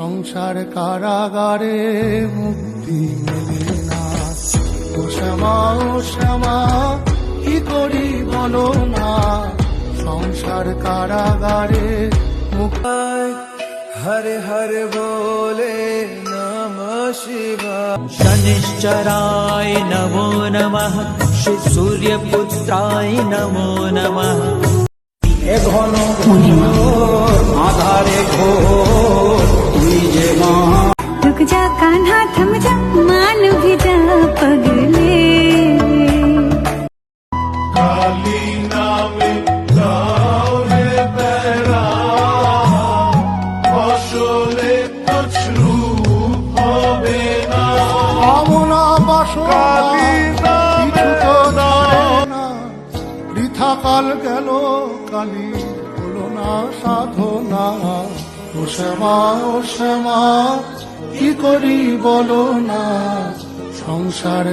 সংসার কারাগারে মুক্তি মেলে না। ও শ্যামা কি করি বলো না, সংসার কারাগারে মুক্তি। हरे हरे बोले नमः शिवाय। शनिश्चराय नमो नमः, श्री सूर्यपुत्राय नमो नमः। এ ঘন আধারে ঘোর তুই যে মা। रुक जा कान्हा थम जा, मान भी जा पगले। কালী নামে গাও রে বেড়া, ফসলে কচরু হবে না। কামনা বাসনা কিছু তো ধরে না, বৃথা কাল গেল কালী হলো না সাধনা। ও শ্যামা কি করি বলো না, সংসার